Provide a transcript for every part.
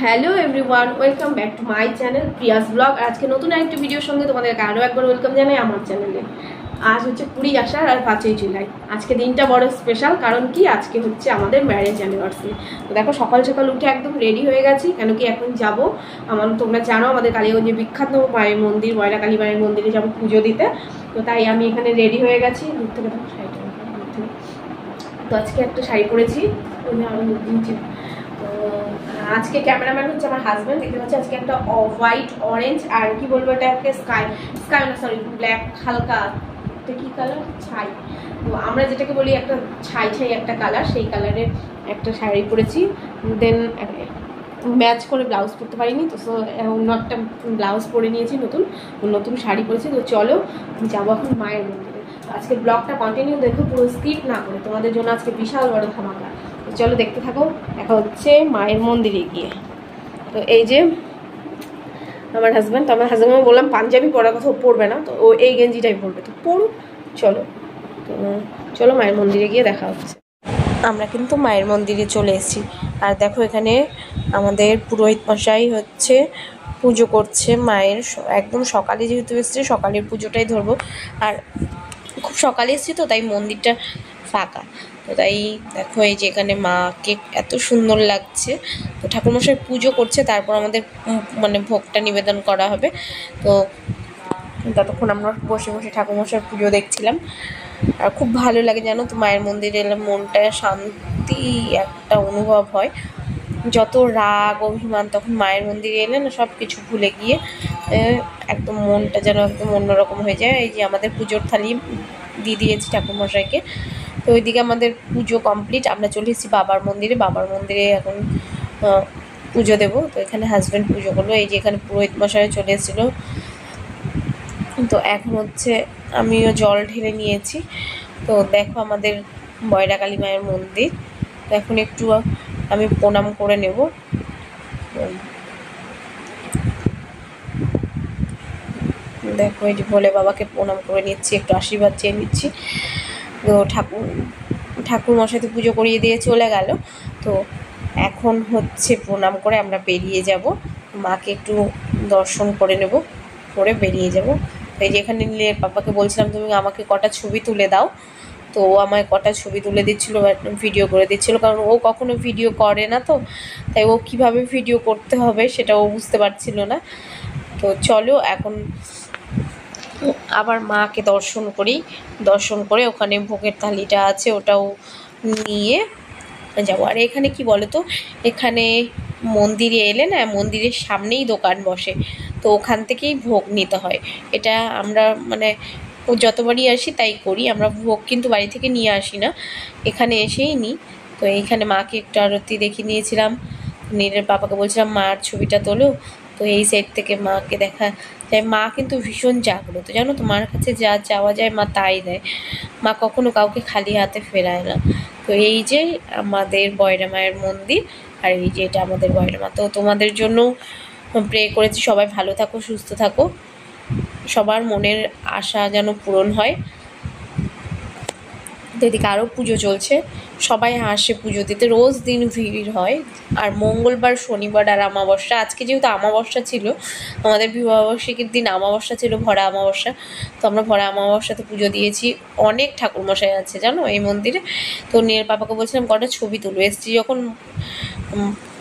Hello everyone, welcome back to my channel Prius blog. আজকে নতুন আরেকটি ভিডিওর সঙ্গে তোমাদেরকে আরও একবার ওয়েলকাম জানাই আমার চ্যানেলে। আজ হচ্ছে পুরী আসার আর 5ই জুলাই। আজকে দিনটা বড় স্পেশাল, কারণ কি আজকে হচ্ছে আমাদের ম্যারেজ অ্যানিভার্সারি। তো দেখো সকাল সকাল উঠে একদম রেডি হয়ে গেছি, কেন কি এখন যাব তোমরা জানো আমাদের কালীগঞ্জে বিখ্যাত মায়ের মন্দির ময়রা কালী মায়ের মন্দিরে যাবো পুজো দিতে। তো তাই আমি এখানে রেডি হয়ে গেছি। দূর থেকে দেখো শাড়িটা, তো আজকে একটা শাড়ি পরেছি। তো আজকে ক্যামেরাম্যান হচ্ছে আমার হাজব্যান্ড, দেখতে পাচ্ছি। আজকে একটা হোয়াইট অরেঞ্জ আর কি বলবো, এটা একটা স্কাই না সরি ব্ল্যাক, হালকা এটা কি কালার, ছাই। তো আমরা যেটাকে বলি একটা ছাই একটা কালার, সেই কালারের একটা শাড়ি পরেছি। দেন ম্যাচ করে ব্লাউজ পরতে পারিনি, তো অন্য একটা ব্লাউজ পরে নিয়েছি, নতুন শাড়ি পরেছি। তো চলো যাবো এখন মায়ের মন্দিরে। আজকে ব্লগটা কন্টিনিউ দেখো, পুরো স্কিপ না করে। তোমাদের জন্য আজকে বিশাল বড় ধামাকা। চলো দেখতে থাকো। দেখা হচ্ছে মায়ের মন্দিরে গিয়ে। তো এই যে আমার হাজব্যান্ড, তো আমার হাজব্যান্ড বললাম পাঞ্জাবি পরার কথা, পরবে না, তো ও এই গেঞ্জিটাই পরবে, তো পড়ুক। চলো তো চলো মায়ের মন্দিরে গিয়ে দেখা হচ্ছে। আমরা কিন্তু মায়ের মন্দিরে চলে এসেছি। আর দেখো এখানে আমাদের পুরোহিত মশাই হচ্ছে পুজো করছে মায়ের। একদম সকালে যেহেতু এসেছি, সকালের পুজোটাই ধরবো। আর খুব সকালে এসেছি তো তাই মন্দিরটা ফাঁকা। তো তাই দেখো এই যে এখানে মাকে এত সুন্দর লাগছে। তো ঠাকুরমশাই পুজো করছে, তারপর আমাদের মানে ভোগটা নিবেদন করা হবে। তো ততক্ষণ আমরা বসে বসে ঠাকুরমশাই পুজো দেখছিলাম। আর খুব ভালো লাগে জানো তো, মায়ের মন্দিরে এলে মনটা শান্তি একটা অনুভব হয়। যত রাগ অভিমান তখন মায়ের মন্দিরে এলে না সব কিছু ভুলে গিয়ে একদম মনটা যেন একদম অন্যরকম হয়ে যায়। এই যে আমাদের পুজোর থালি দিয়ে দিয়েছি ঠাকুরমশাইকে। তো ওইদিকে আমাদের পুজো কমপ্লিট, আমরা চলে এসেছি বাবার মন্দিরে এখন পুজো দেবো। তো এখানে হাজব্যান্ড পুজো করলো। এই যে এখানে পুরোহিত মশাই চলে এসেছিলো। তো এখন হচ্ছে আমিও জল ঢেলে নিয়েছি। তো দেখো আমাদের ময়রা কালী মায়ের মন্দির। তো এখন একটু আমি প্রণাম করে নেব। দেখো এই যে ভোলে বাবাকে প্রণাম করে নিচ্ছি, একটু আশীর্বাদ চেয়ে নিচ্ছি। তো ঠাকুর মশাই তো পুজো করিয়ে দিয়ে চলে গেল। তো এখন হচ্ছে প্রণাম করে আমরা বেরিয়ে যাব, মাকে একটু দর্শন করে নেব, করে বেরিয়ে যাব। এই যে এখানে নীলের পাপাকে বলছিলাম তুমি আমাকে কটা ছবি তুলে দাও। তো ও আমায় কটা ছবি তুলে দিচ্ছিলো, ভিডিও করে দিচ্ছিলো, কারণ ও কখনো ভিডিও করে না। তো তাই ও কীভাবে ভিডিও করতে হবে সেটা ও বুঝতে পারছিল না। তো চলো এখন আবার মাকে দর্শন করে ওখানে ভোগের থালিটা আছে ওটাও নিয়ে যাবো। আর এখানে কি বলো তো, এখানে মন্দিরে এলে না মন্দিরের সামনেই দোকান বসে, তো ওখান থেকেই ভোগ নিতে হয়। এটা আমরা মানে যতবারই আসি তাই করি, আমরা ভোগ কিন্তু বাড়ি থেকে নিয়ে আসি না, এখানে এসেই নিই। তো এইখানে মাকে একটু আরতি দেখিয়ে নিয়েছিলাম। নীলের পাপাকে বলছিলাম মার ছবিটা তোলো। তো এই সাইড থেকে মাকে দেখা যায়। মা কিন্তু ভীষণ জাগ্রত জানো তো, মার কাছে যা চাওয়া যায় মা তাই দেয়। মা কখনো কাউকে খালি হাতে ফেরায় না। তো এই যে আমাদের বয়রা মায়ের মন্দির, আর এই যে এটা আমাদের বয়রা মা। তো তোমাদের জন্য প্রে করেছি, সবাই ভালো থাকো, সুস্থ থাকো, সবার মনের আশা যেন পূরণ হয়। এদিকে আরও পুজো চলছে, সবাই আসে পুজো দিতে, রোজ দিন ভিড় হয়। আর মঙ্গলবার, শনিবার আর অমাবস্যা, আজকে যেহেতু অমাবস্যা ছিল, আমাদের বিবাহবার্ষিকীর দিন অমাবস্যা ছিল, ভরা অমাবস্যা। তো আমরা ভরা অমাবস্যাতে পুজো দিয়েছি। অনেক ঠাকুরমশাই আছে জানো এই মন্দিরে। তো নীলের পাপাকে বলছিলাম কটা ছবি তুলো, এসছি যখন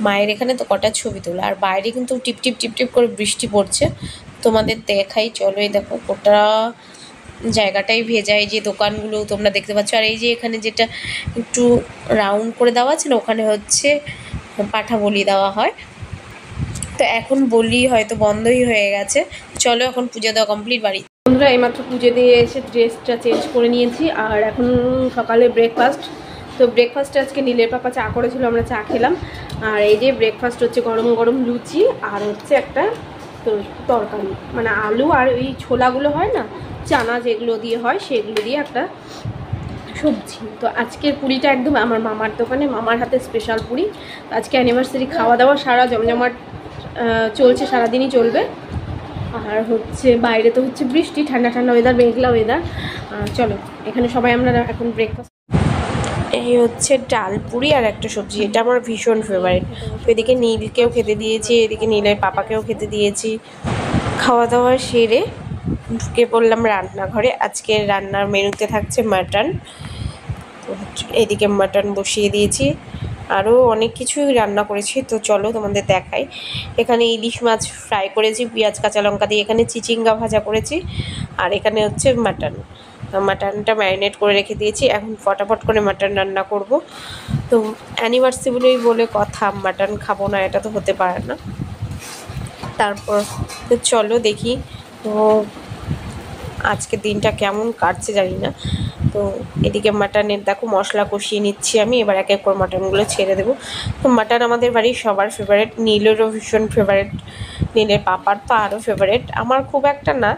মায়ের এখানে তো কটা ছবি তোলো। আর বাইরে কিন্তু টিপ টিপ করে বৃষ্টি পড়ছে, তোমাদের দেখাই। চলো এই দেখো গোটা জায়গাটাই ভেজা, এই যে দোকানগুলো তোমরা দেখতে পাচ্ছ। আর এই যে এখানে যেটা একটু রাউন্ড করে দেওয়া আছে না, ওখানে হচ্ছে পাঠা বলি দেওয়া হয়। তো এখন বলি হয়তো বন্ধই হয়ে গেছে। চলো এখন পুজো দেওয়া কমপ্লিট বাড়ি। বন্ধুরা এইমাত্র পুজো দিয়ে এসে ড্রেসটা চেঞ্জ করে নিয়েছি। আর এখন সকালে ব্রেকফাস্ট। তো ব্রেকফাস্টে আজকে নীলের পাপা চা করেছিল, আমরা চা খেলাম। আর এই যে ব্রেকফাস্ট হচ্ছে গরম গরম লুচি আর হচ্ছে একটা তরকারি, মানে আলু আর ওই ছোলাগুলো হয় না, চানা যেগুলো দিয়ে হয় সেগুলো দিয়ে একটা সবজি। তো আজকের পুরিটা একদম আমার মামার দোকানে, মামার হাতে স্পেশাল পুরি। আজকে অ্যানিভার্সারি খাওয়া দাওয়া সারা জমজমাট চলছে, সারাদিনই চলবে। আর হচ্ছে বাইরে তো হচ্ছে বৃষ্টি, ঠান্ডা ওয়েদার, মেঘলা ওয়েদার। চলো এখানে সবাই আমরা এখন ব্রেকফাস্ট। এই হচ্ছে ডাল পুরি আর একটা সবজি, এটা আমার ভীষণ ফেভারিট। তো এদিকে নীলকেও খেতে দিয়েছি, এদিকে নীলের পাপাকেও খেতে দিয়েছি। খাওয়া দাওয়া সেরে ঢুকে পড়লাম রান্নাঘরে। আজকের রান্নার মেনুতে থাকছে মাটন। তো এদিকে মাটন বসিয়ে দিয়েছি, আরও অনেক কিছুই রান্না করেছি, তো চলো তোমাদের দেখাই। এখানে ইলিশ মাছ ফ্রাই করেছি পেঁয়াজ কাঁচা লঙ্কা দিয়ে, এখানে চিচিঙ্গা ভাজা করেছি, আর এখানে হচ্ছে মাটন। মাটনটা ম্যারিনেট করে রেখে দিয়েছি, এখন ফটাফট করে মাটন রান্না করব। তো অ্যানিভার্সারি বলে কথা, মাটন খাবো না এটা তো হতে পারে না। তারপর তো চলো দেখি তো আজকের দিনটা কেমন কাটছে জানি না। তো এদিকে মাটনের দেখো মশলা কষিয়ে নিচ্ছি আমি, এবার এক এক করে মাটনগুলো ছেড়ে দেবো। তো মাটন আমাদের বাড়ির সবার ফেভারিট, নীলেরও ভীষণ ফেভারিট, নীলের পাপার তো আরও ফেভারিট, আমার খুব একটা না,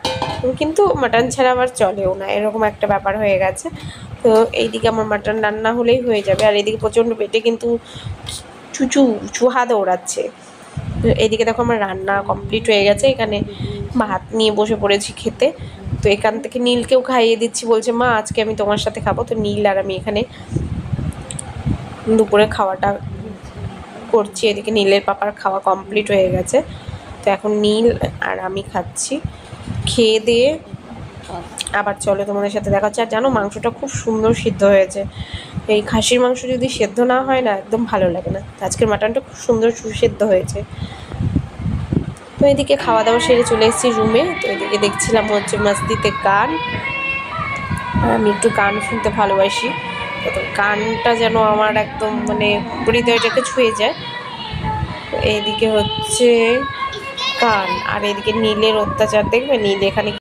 কিন্তু মাটন ছাড়া আবার চলেও না, এরকম একটা ব্যাপার হয়ে গেছে। তো এইদিকে আমার মাটন রান্না হলেই হয়ে যাবে, আর এদিকে প্রচণ্ড পেটে কিন্তু চুহা দৌড়াচ্ছে। তো এদিকে দেখো আমার রান্না কমপ্লিট হয়ে গেছে, এখানে ভাত নিয়ে বসে পড়েছি খেতে। তো এখান থেকে নীলকেও খাইয়ে দিচ্ছি, বলছে মা আজকে আমি তোমার সাথে খাবো। তো নীল আর আমি এখানে দুপুরে খাওয়াটা করছি। এদিকে নীলের পাপার খাওয়া কমপ্লিট হয়ে গেছে, তো এখন নীল আর আমি খাচ্ছি। খেয়ে দিয়ে আবার চলো তোমাদের সাথে দেখা হচ্ছে। আর জানো মাংসটা খুব সুন্দর সিদ্ধ হয়েছে, এই খাসির মাংস যদি সেদ্ধ না হয় না একদম ভালো লাগে না। আজকের মাটনটা খুব সুন্দর সুসেদ্ধ হয়েছে। তো এদিকে খাওয়া দাওয়া সেরে চলে এসেছি রুমে। তো এদিকে দেখছিলাম হচ্ছে মাস্তিতে গান, আর আমি একটু গান শুনতে ভালোবাসি। তো গানটা যেন আমার একদম মানে হৃদয়টাকে ছুঁয়ে যায়। তো এইদিকে হচ্ছে গান, আর এদিকে নীলের অত্যাচার দেখবে, নীল এখানে